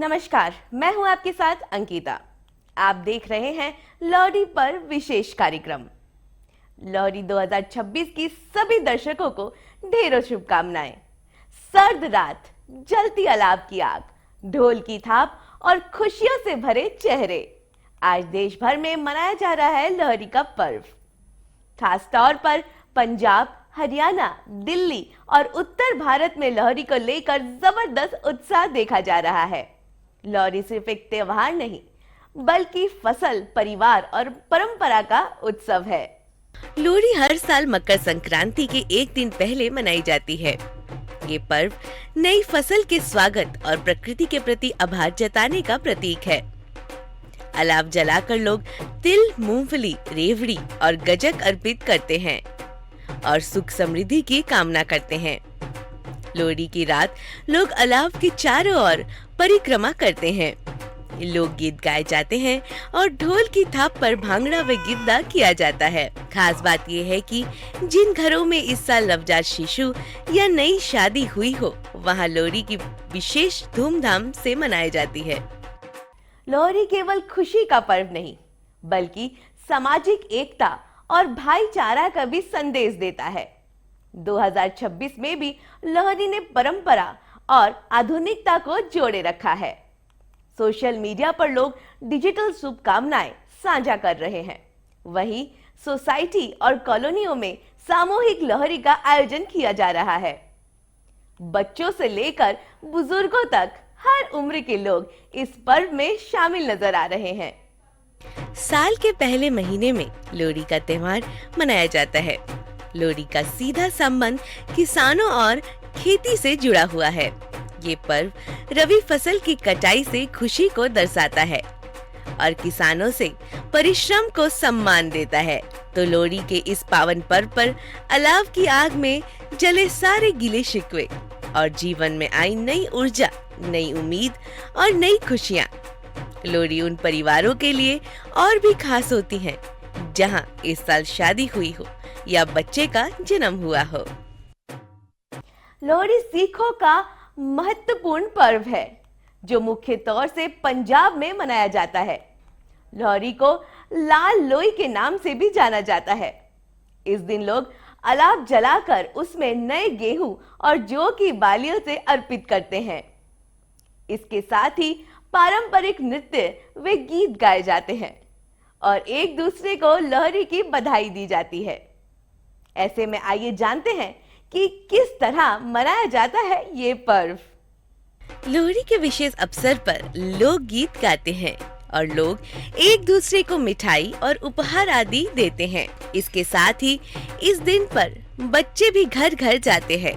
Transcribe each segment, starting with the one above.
नमस्कार, मैं हूं आपके साथ अंकिता। आप देख रहे हैं लोहड़ी पर विशेष कार्यक्रम। लोहड़ी 2026 की सभी दर्शकों को ढेरों शुभकामनाएं। सर्द रात, जलती अलाव की आग, ढोल की थाप और खुशियों से भरे चेहरे। आज देश भर में मनाया जा रहा है लोहड़ी का पर्व। खास तौर पर पंजाब, हरियाणा, दिल्ली और उत्तर भारत में लोहड़ी को लेकर जबरदस्त उत्साह देखा जा रहा है। लोहड़ी सिर्फ एक त्योहार नहीं, बल्कि फसल, परिवार और परंपरा का उत्सव है। लोहड़ी हर साल मकर संक्रांति के एक दिन पहले मनाई जाती है। ये पर्व नई फसल के स्वागत और प्रकृति के प्रति आभार जताने का प्रतीक है। अलाव जलाकर लोग तिल, मूंगफली, रेवड़ी और गजक अर्पित करते हैं और सुख समृद्धि की कामना करते हैं। लोहड़ी की रात लोग अलाव के चारों ओर परिक्रमा करते हैं। लोकगीत गाए जाते हैं और ढोल की थाप पर भांगड़ा व गिद्दा किया जाता है। खास बात यह है कि जिन घरों में इस साल नवजात शिशु या नई शादी हुई हो, वहां लोहड़ी की विशेष धूमधाम से मनाई जाती है। लोहड़ी केवल खुशी का पर्व नहीं, बल्कि सामाजिक एकता और भाईचारा का भी संदेश देता है। 2026 में भी लोहड़ी ने परंपरा और आधुनिकता को जोड़े रखा है। सोशल मीडिया पर लोग डिजिटल शुभकामनाएं साझा कर रहे हैं। वहीं सोसाइटी और कॉलोनियों में सामूहिक लोहड़ी का आयोजन किया जा रहा है। बच्चों से लेकर बुजुर्गों तक हर उम्र के लोग इस पर्व में शामिल नजर आ रहे हैं। साल के पहले महीने में लोहड़ी का त्योहार मनाया जाता है। लोहड़ी का सीधा संबंध किसानों और खेती से जुड़ा हुआ है। ये पर्व रबी फसल की कटाई से खुशी को दर्शाता है और किसानों से परिश्रम को सम्मान देता है। तो लोहड़ी के इस पावन पर्व पर अलाव की आग में जले सारे गिले शिकवे और जीवन में आई नई ऊर्जा, नई उम्मीद और नई खुशियाँ। लोहड़ी उन परिवारों के लिए और भी खास होती है जहां इस साल शादी हुई हो या बच्चे का जन्म हुआ हो। लोहड़ी सिखों का महत्वपूर्ण पर्व है, जो मुख्य तौर से पंजाब में मनाया जाता है। लोहड़ी को लाल लोई के नाम से भी जाना जाता है। इस दिन लोग अलाव जलाकर उसमें नए गेहूं और जौ की बालियों से अर्पित करते हैं। इसके साथ ही पारंपरिक नृत्य व गीत गाए जाते हैं और एक दूसरे को लोहड़ी की बधाई दी जाती है। ऐसे में आइए जानते हैं कि किस तरह मनाया जाता है ये पर्व। लोहड़ी के विशेष अवसर पर लोग गीत गाते हैं और लोग एक दूसरे को मिठाई और उपहार आदि देते हैं। इसके साथ ही इस दिन पर बच्चे भी घर घर जाते हैं,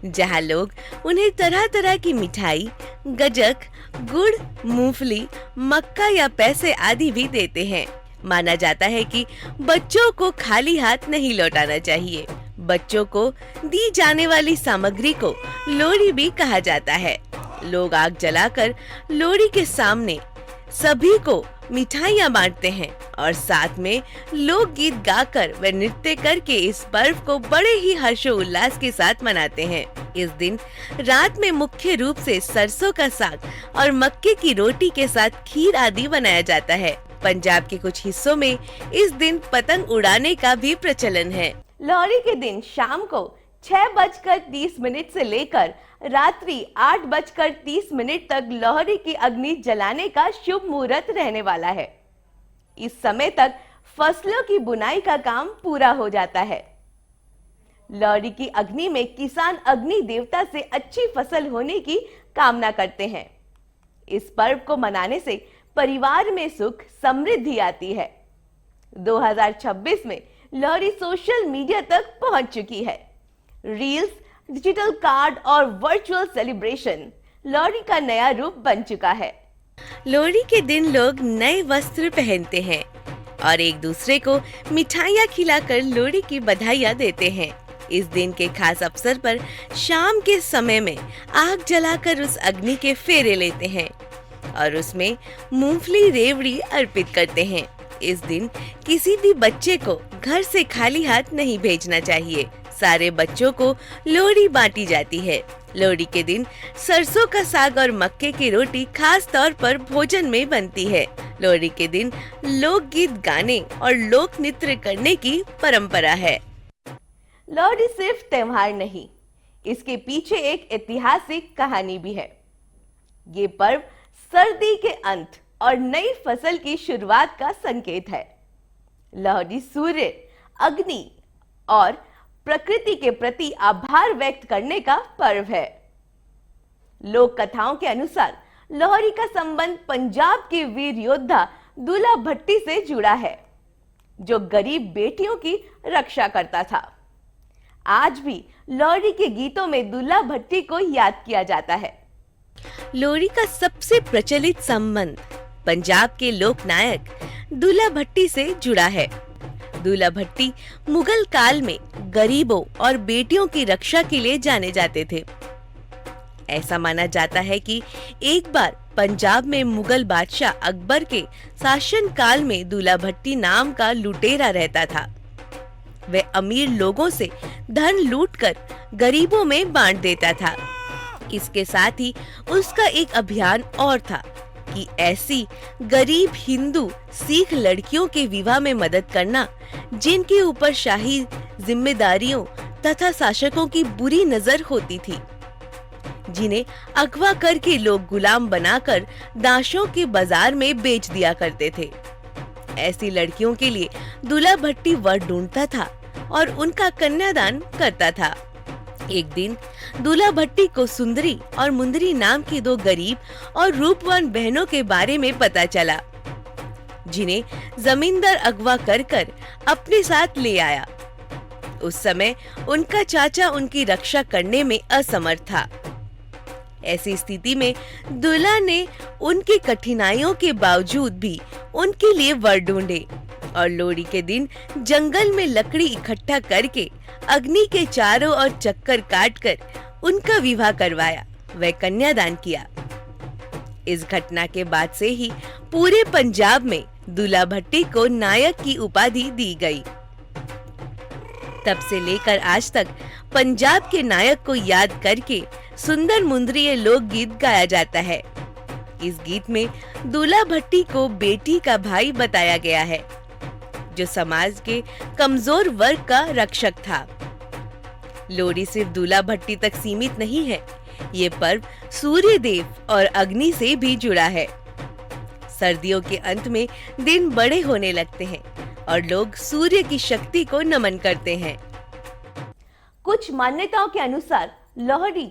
जहां लोग उन्हें तरह तरह की मिठाई, गजक, गुड़, मूंगफली, मक्का या पैसे आदि भी देते हैं। माना जाता है कि बच्चों को खाली हाथ नहीं लौटाना चाहिए। बच्चों को दी जाने वाली सामग्री को लोहड़ी भी कहा जाता है। लोग आग जलाकर लोहड़ी के सामने सभी को मिठाइयाँ बांटते हैं और साथ में लोकगीत गाकर व नृत्य करके इस पर्व को बड़े ही हर्षोल्लास के साथ मनाते हैं। इस दिन रात में मुख्य रूप से सरसों का साग और मक्के की रोटी के साथ खीर आदि बनाया जाता है। पंजाब के कुछ हिस्सों में इस दिन पतंग उड़ाने का भी प्रचलन है। लोहड़ी के दिन शाम को 6:30 से लेकर रात्रि 8:30 तक लोहड़ी की अग्नि जलाने का शुभ मुहूर्त रहने वाला है। इस समय तक फसलों की बुनाई का काम पूरा हो जाता है। लोहड़ी की अग्नि में किसान अग्नि देवता से अच्छी फसल होने की कामना करते हैं। इस पर्व को मनाने से परिवार में सुख समृद्धि आती है। 2026 में लोहड़ी सोशल मीडिया तक पहुंच चुकी है। रील्स, डिजिटल कार्ड और वर्चुअल सेलिब्रेशन लोहड़ी का नया रूप बन चुका है। लोहड़ी के दिन लोग नए वस्त्र पहनते हैं और एक दूसरे को मिठाइयाँ खिलाकर लोहड़ी की बधाइयाँ देते हैं। इस दिन के खास अवसर पर शाम के समय में आग जलाकर उस अग्नि के फेरे लेते हैं और उसमें मूंगफली, रेवड़ी अर्पित करते हैं। इस दिन किसी भी बच्चे को घर से खाली हाथ नहीं भेजना चाहिए। सारे बच्चों को लोहड़ी बांटी जाती है लोहड़ी के दिन सरसों का साग और मक्के की रोटी खास तौर पर भोजन में बनती है। लोहड़ी के दिन लोकगीत गाने और लोक नृत्य करने की परंपरा है। लोहड़ी सिर्फ त्योहार नहीं, इसके पीछे एक ऐतिहासिक कहानी भी है। ये पर्व सर्दी के अंत और नई फसल की शुरुआत का संकेत है। लोहड़ी सूर्य, अग्नि और प्रकृति के प्रति आभार व्यक्त करने का पर्व है। लोक कथाओं के अनुसार लोहड़ी का संबंध पंजाब के वीर योद्धा दूल्हा भट्टी से जुड़ा है, जो गरीब बेटियों की रक्षा करता था। आज भी लोहड़ी के गीतों में दूल्हा भट्टी को याद किया जाता है। लोहड़ी का सबसे प्रचलित संबंध पंजाब के लोक नायक दूल्हा भट्टी से जुड़ा है। दूल्हा भट्टी मुगल काल में गरीबों और बेटियों की रक्षा के लिए जाने जाते थे। ऐसा माना जाता है कि एक बार पंजाब में मुगल बादशाह अकबर के शासन काल में दूल्हा भट्टी नाम का लुटेरा रहता था। वह अमीर लोगों से धन लूटकर गरीबों में बांट देता था। इसके साथ ही उसका एक अभियान और था कि ऐसी गरीब हिंदू सिख लड़कियों के विवाह में मदद करना जिनके ऊपर शाही जिम्मेदारियों तथा शासकों की बुरी नजर होती थी, जिन्हें अगवा करके लोग गुलाम बनाकर दाशों के बाजार में बेच दिया करते थे। ऐसी लड़कियों के लिए दूल्हा भट्टी वर ढूंढता था और उनका कन्यादान करता था। एक दिन दूल्हा भट्टी को सुंदरी और मुंदरी नाम की दो गरीब और रूपवान बहनों के बारे में पता चला, जिन्हें जमींदार अगवा कर अपने साथ ले आया। उस समय उनका चाचा उनकी रक्षा करने में असमर्थ था। ऐसी स्थिति में दूल्हा ने उनकी कठिनाइयों के बावजूद भी उनके लिए वर ढूंढे और लोहड़ी के दिन जंगल में लकड़ी इकट्ठा करके अग्नि के चारों ओर चक्कर काटकर उनका विवाह करवाया, वह कन्यादान किया। इस घटना के बाद से ही पूरे पंजाब में दूल्हा भट्टी को नायक की उपाधि दी गई। तब से लेकर आज तक पंजाब के नायक को याद करके सुंदर मुंदरी लोकगीत गाया जाता है। इस गीत में दूल्हा भट्टी को बेटी का भाई बताया गया है, जो समाज के कमजोर वर्ग का रक्षक था। लोहड़ी सिर्फ दूल्हा भट्टी तक सीमित नहीं है, ये पर्व सूर्य देव और अग्नि से भी जुड़ा है। सर्दियों के अंत में दिन बड़े होने लगते हैं और लोग सूर्य की शक्ति को नमन करते हैं। कुछ मान्यताओं के अनुसार लोहड़ी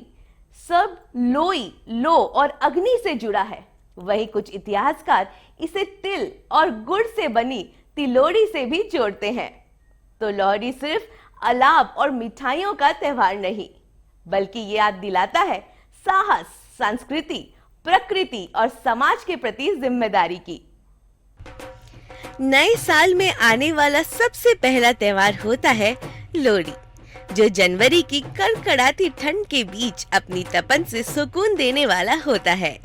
सब लोई, लो और अग्नि से जुड़ा है। वहीं कुछ इतिहासकार इसे तिल और गुड़ से बनी तिलोड़ी से भी जोड़ते हैं। तो लोहड़ी सिर्फ अलाव और मिठाइयों का त्योहार नहीं, बल्कि ये याद दिलाता है साहस, संस्कृति, प्रकृति और समाज के प्रति जिम्मेदारी की। नए साल में आने वाला सबसे पहला त्योहार होता है लोहड़ी, जो जनवरी की कड़कड़ाती ठंड के बीच अपनी तपन से सुकून देने वाला होता है।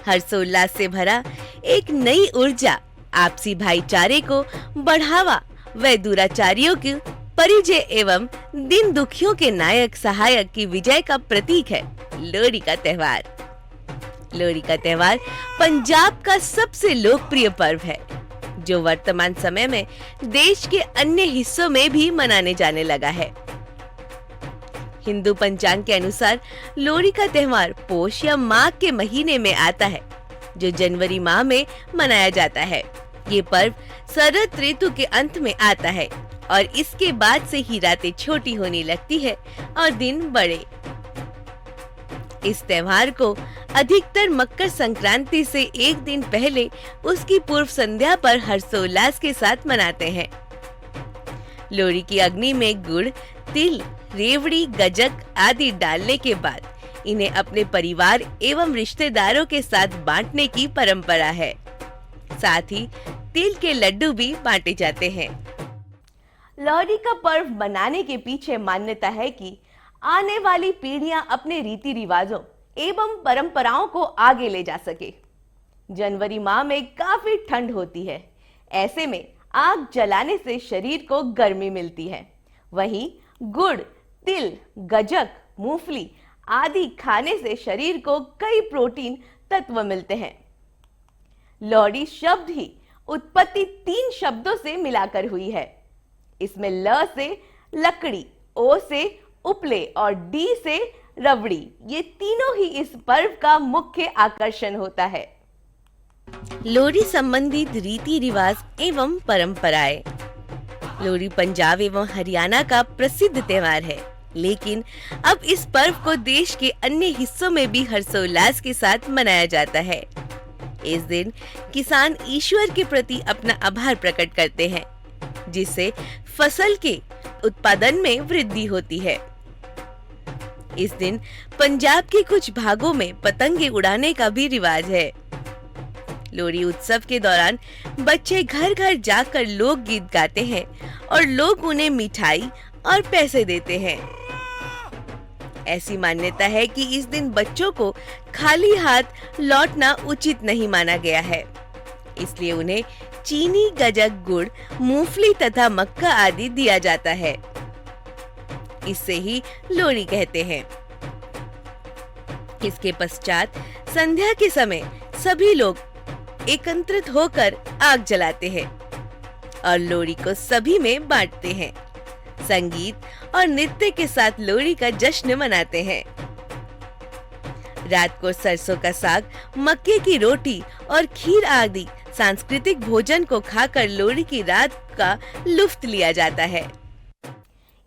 हर्षोल्लास से भरा एक नई ऊर्जा आपसी भाईचारे को बढ़ावा व दुराचारियों की परिजय एवं दिन दुखियों के नायक सहायक की विजय का प्रतीक है लोहड़ी का त्योहार। लोहड़ी का त्योहार पंजाब का सबसे लोकप्रिय पर्व है, जो वर्तमान समय में देश के अन्य हिस्सों में भी मनाने जाने लगा है। हिंदू पंचांग के अनुसार लोहड़ी का त्योहार पोष या माघ के महीने में आता है, जो जनवरी माह में मनाया जाता है। ये पर्व शरद ऋतु के अंत में आता है और इसके बाद से ही रातें छोटी होने लगती है और दिन बड़े। इस त्योहार को अधिकतर मकर संक्रांति से एक दिन पहले उसकी पूर्व संध्या पर हर्षोल्लास के साथ मनाते हैं। लोहड़ी की अग्नि में गुड़, तिल, रेवड़ी, गजक आदि डालने के बाद इन्हें अपने परिवार एवं रिश्तेदारों के साथ बांटने की परंपरा है। साथ ही तिल के लड्डू भी बांटे जाते हैं। लोहड़ी का पर्व मनाने के पीछे मान्यता है कि आने वाली पीढ़ियां अपने रीति रिवाजों एवं परंपराओं को आगे ले जा सके। जनवरी माह में काफी ठंड होती है, ऐसे में आग जलाने से शरीर को गर्मी मिलती है। वहीं गुड़, तिल, गजक, मूंगफली आदि खाने से शरीर को कई प्रोटीन तत्व मिलते हैं। लोहड़ी शब्द ही उत्पत्ति 3 शब्दों से मिलाकर हुई है। इसमें ल से लकड़ी, ओ से उपले और डी से रबड़ी, ये तीनों ही इस पर्व का मुख्य आकर्षण होता है। लोहड़ी संबंधित रीति रिवाज एवं परंपराएं। लोहड़ी पंजाब एवं हरियाणा का प्रसिद्ध त्योहार है, लेकिन अब इस पर्व को देश के अन्य हिस्सों में भी हर्षोल्लास के साथ मनाया जाता है। इस दिन किसान ईश्वर के प्रति अपना आभार प्रकट करते हैं, जिससे फसल के उत्पादन में वृद्धि होती है। इस दिन पंजाब के कुछ भागों में पतंगे उड़ाने का भी रिवाज है। लोहड़ी उत्सव के दौरान बच्चे घर घर जाकर लोकगीत गाते हैं और लोग उन्हें मिठाई और पैसे देते हैं। ऐसी मान्यता है कि इस दिन बच्चों को खाली हाथ लौटना उचित नहीं माना गया है, इसलिए उन्हें चीनी, गजक, गुड़, मूंगफली तथा मक्का आदि दिया जाता है। इससे ही लोहड़ी कहते हैं। इसके पश्चात संध्या के समय सभी लोग एकत्रित होकर आग जलाते हैं और लोहड़ी को सभी में बांटते हैं। संगीत और नृत्य के साथ लोहड़ी का जश्न मनाते हैं। रात को सरसों का साग, मक्के की रोटी और खीर आदि सांस्कृतिक भोजन को खाकर लोहड़ी की रात का लुत्फ लिया जाता है।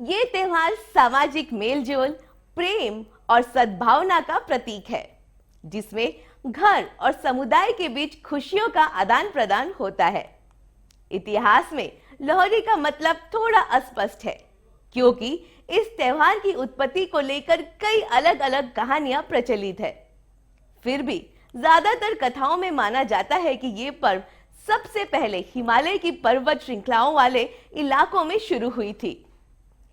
ये त्योहार सामाजिक मेलजोल, प्रेम और सद्भावना का प्रतीक है, जिसमें घर और समुदाय के बीच खुशियों का आदान प्रदान होता है। इतिहास में लोहड़ी का मतलब थोड़ा अस्पष्ट है, क्योंकि इस त्योहार की उत्पत्ति को लेकर कई अलग अलग कहानियां प्रचलित है। फिर भी ज्यादातर कथाओं में माना जाता है कि ये पर्व सबसे पहले हिमालय की पर्वत श्रृंखलाओं वाले इलाकों में शुरू हुई थी।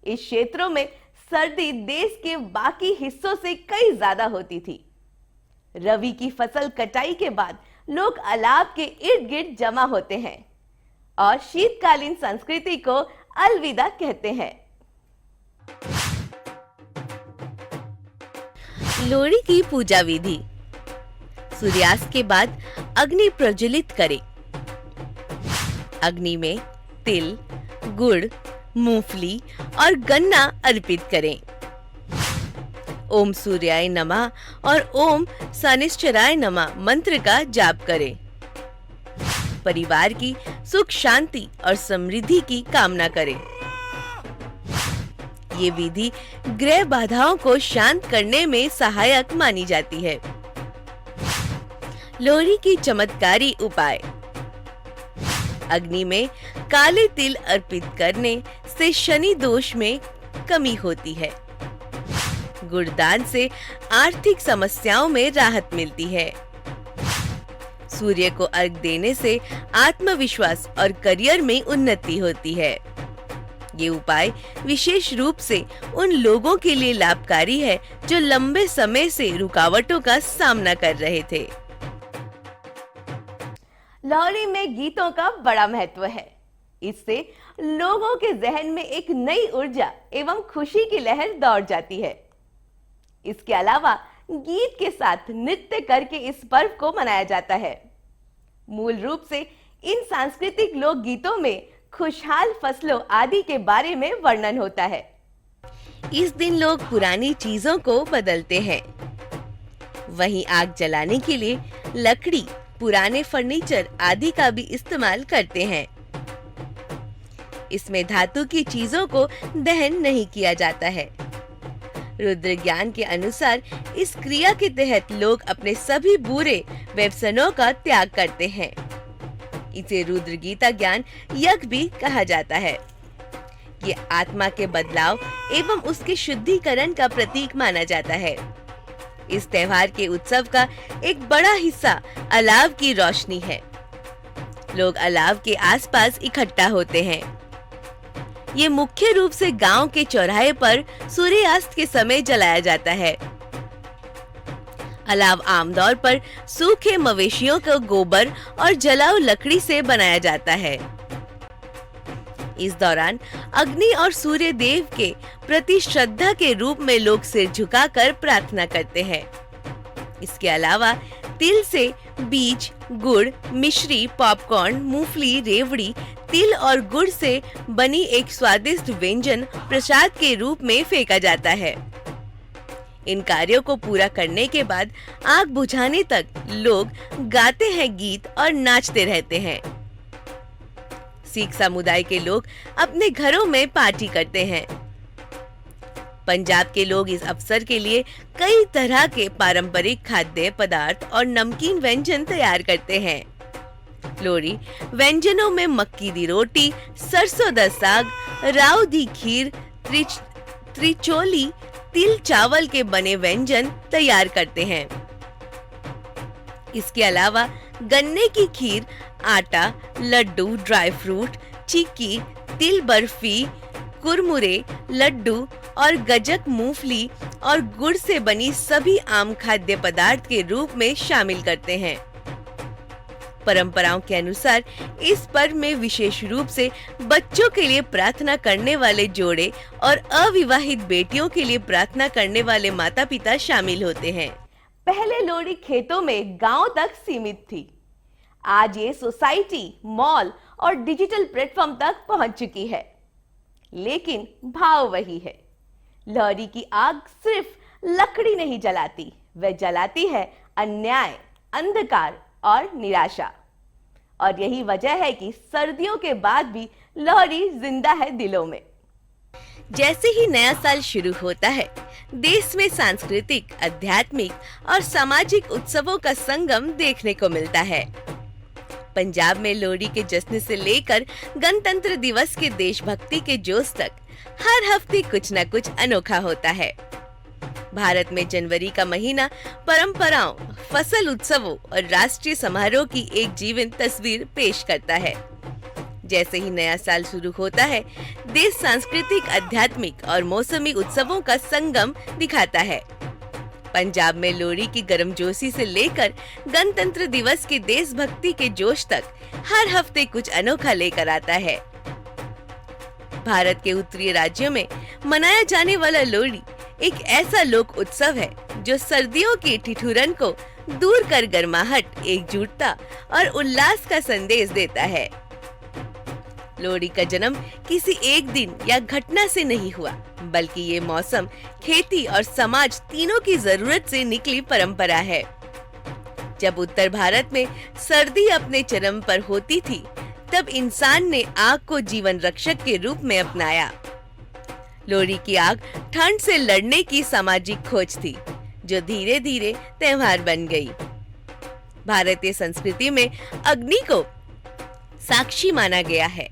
इस क्षेत्रों में सर्दी देश के बाकी हिस्सों से कई ज्यादा होती थी। रबी की फसल कटाई के बाद लोग अलाव के इर्द गिर्द जमा होते हैं और शीतकालीन संस्कृति को अलविदा कहते हैं। लोहड़ी की पूजा विधि। सूर्यास्त के बाद अग्नि प्रज्वलित करें। अग्नि में तिल, गुड़, मूंगफली और गन्ना अर्पित करें। ओम सूर्याय नमः और ओम शनिश्चराय नमः मंत्र का जाप करें। परिवार की सुख, शांति और समृद्धि की कामना करें। ये विधि ग्रह बाधाओं को शांत करने में सहायक मानी जाती है। लोहड़ी की चमत्कारी उपाय। अग्नि में काले तिल अर्पित करने से शनि दोष में कमी होती है। गुड़दान से आर्थिक समस्याओं में राहत मिलती है। सूर्य को अर्घ देने से आत्मविश्वास और करियर में उन्नति होती है। ये उपाय विशेष रूप से उन लोगों के लिए लाभकारी है जो लंबे समय से रुकावटों का सामना कर रहे थे। लोहड़ी में गीतों का बड़ा महत्व है। इससे लोगों के जहन में एक नई ऊर्जा एवं खुशी की लहर दौड़ जाती है। इसके अलावा गीत के साथ नृत्य करके इस पर्व को मनाया जाता है। मूल रूप से इन सांस्कृतिक लोक गीतों में खुशहाल फसलों आदि के बारे में वर्णन होता है। इस दिन लोग पुरानी चीजों को बदलते हैं। वहीं आग जलाने के लिए लकड़ी, पुराने फर्नीचर आदि का भी इस्तेमाल करते हैं। इसमें धातु की चीजों को दहन नहीं किया जाता है। रुद्र ज्ञान के अनुसार इस क्रिया के तहत लोग अपने सभी बुरे व्यसनों का त्याग करते हैं। इसे रुद्र गीता ज्ञान यज्ञ भी कहा जाता है। ये आत्मा के बदलाव एवं उसके शुद्धिकरण का प्रतीक माना जाता है। इस त्योहार के उत्सव का एक बड़ा हिस्सा अलाव की रोशनी है। लोग अलाव के आसपास इकट्ठा होते हैं। ये मुख्य रूप से गांव के चौराहे पर सूर्यास्त के समय जलाया जाता है। अलाव आमतौर पर सूखे मवेशियों को गोबर और जलाऊ लकड़ी से बनाया जाता है। इस दौरान अग्नि और सूर्य देव के प्रति श्रद्धा के रूप में लोग सिर झुकाकर प्रार्थना करते हैं। इसके अलावा तिल से बीज, गुड़, मिश्री, पॉपकॉर्न, मूंगफली, रेवड़ी, तिल और गुड़ से बनी एक स्वादिष्ट व्यंजन प्रसाद के रूप में फेंका जाता है। इन कार्यों को पूरा करने के बाद आग बुझाने तक लोग गाते हैं गीत और नाचते रहते हैं। सिख समुदाय के लोग अपने घरों में पार्टी करते हैं। पंजाब के लोग इस अवसर के लिए कई तरह के पारंपरिक खाद्य पदार्थ और नमकीन व्यंजन तैयार करते हैं। लोहड़ी व्यंजनों में मक्की दी रोटी, सरसों दा साग, राव दी खीर, त्रिचौली, तिल चावल के बने व्यंजन तैयार करते हैं। इसके अलावा गन्ने की खीर, आटा, लड्डू, ड्राई फ्रूट, चिक्की, तिल बर्फी, कुरमुरे, लड्डू और गजक मूंगफली और गुड़ से बनी सभी आम खाद्य पदार्थ के रूप में शामिल करते हैं। परंपराओं के अनुसार इस पर्व में विशेष रूप से बच्चों के लिए प्रार्थना करने वाले जोड़े और अविवाहित बेटियों के लिए प्रार्थना करने वाले माता पिता शामिल होते हैं। पहले लोहड़ी खेतों में गांव तक सीमित थी। आज ये सोसाइटी, मॉल और डिजिटल प्लेटफॉर्म तक पहुंच चुकी है। लेकिन भाव वही है। लोहड़ी की आग सिर्फ लकड़ी नहीं जलाती, वह जलाती है अन्याय, अंधकार और निराशा। और यही वजह है कि सर्दियों के बाद भी लोहड़ी जिंदा है दिलों में। जैसे ही नया साल शुरू होता है, देश में सांस्कृतिक, आध्यात्मिक और सामाजिक उत्सवों का संगम देखने को मिलता है। पंजाब में लोहड़ी के जश्न से लेकर गणतंत्र दिवस के देशभक्ति के जोश तक हर हफ्ते कुछ न कुछ अनोखा होता है। भारत में जनवरी का महीना परंपराओं, फसल उत्सवों और राष्ट्रीय समारोह की एक जीवंत तस्वीर पेश करता है। जैसे ही नया साल शुरू होता है, देश सांस्कृतिक, आध्यात्मिक और मौसमी उत्सवों का संगम दिखाता है। पंजाब में लोहड़ी की गर्मजोशी से लेकर गणतंत्र दिवस के देशभक्ति के जोश तक हर हफ्ते कुछ अनोखा लेकर आता है। भारत के उत्तरी राज्यों में मनाया जाने वाला लोहड़ी एक ऐसा लोक उत्सव है जो सर्दियों के ठिठुरन को दूर कर गर्माहट, एकजुटता और उल्लास का संदेश देता है। लोहड़ी का जन्म किसी एक दिन या घटना से नहीं हुआ, बल्कि ये मौसम, खेती और समाज तीनों की जरूरत से निकली परंपरा है। जब उत्तर भारत में सर्दी अपने चरम पर होती थी, तब इंसान ने आग को जीवन रक्षक के रूप में अपनाया। लोहड़ी की आग ठंड से लड़ने की सामाजिक खोज थी, जो धीरे धीरे त्योहार बन गई। भारतीय संस्कृति में अग्नि को साक्षी माना गया है।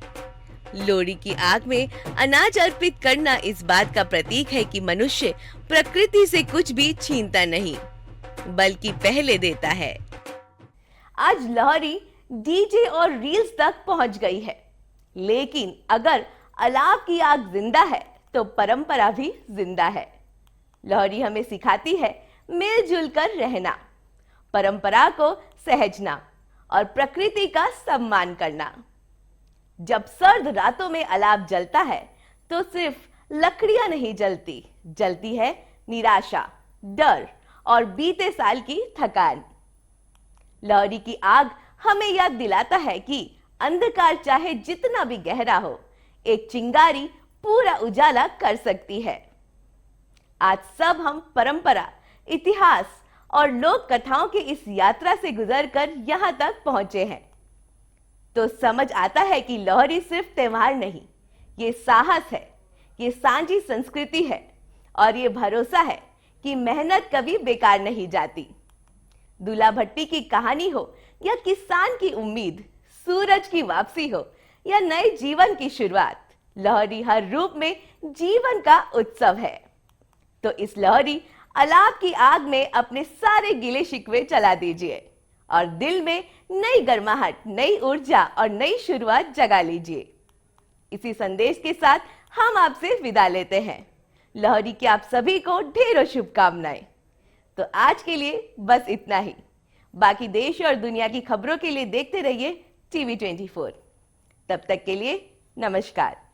लोहड़ी की आग में अनाज अर्पित करना इस बात का प्रतीक है कि मनुष्य प्रकृति से कुछ भी छीनता नहीं, बल्कि पहले देता है। आज लोहड़ी डीजे और रील्स तक पहुंच गई है, लेकिन अगर अलाव की आग जिंदा है तो परंपरा भी जिंदा है। लोहड़ी हमें सिखाती है मिलजुल कर रहना, परंपरा को सहेजना और प्रकृति का सम्मान करना। जब सर्द रातों में अलाव जलता है तो सिर्फ लकड़ियां नहीं जलती, जलती है निराशा, डर और बीते साल की थकान। लोहड़ी की आग हमें याद दिलाता है कि अंधकार चाहे जितना भी गहरा हो, एक चिंगारी पूरा उजाला कर सकती है। आज सब हम परंपरा, इतिहास और लोक कथाओं की इस यात्रा से गुजरकर यहाँ तक पहुंचे हैं, तो समझ आता है कि लोहड़ी सिर्फ त्योहार नहीं, ये साहस है, ये सांझी संस्कृति है और ये भरोसा है कि मेहनत कभी बेकार नहीं जाती। दूल्हा भट्टी की कहानी हो या किसान की उम्मीद, सूरज की वापसी हो या नए जीवन की शुरुआत, लोहड़ी हर रूप में जीवन का उत्सव है। तो इस लोहड़ी अलाव की आग में अपने सारे गिले शिकवे चला दीजिए और दिल में नई गर्माहट, नई ऊर्जा और नई शुरुआत जगा लीजिए। इसी संदेश के साथ हम आपसे विदा लेते हैं। लोहड़ी की आप सभी को ढेरों शुभकामनाएं। तो आज के लिए बस इतना ही। बाकी देश और दुनिया की खबरों के लिए देखते रहिए TV24। तब तक के लिए नमस्कार।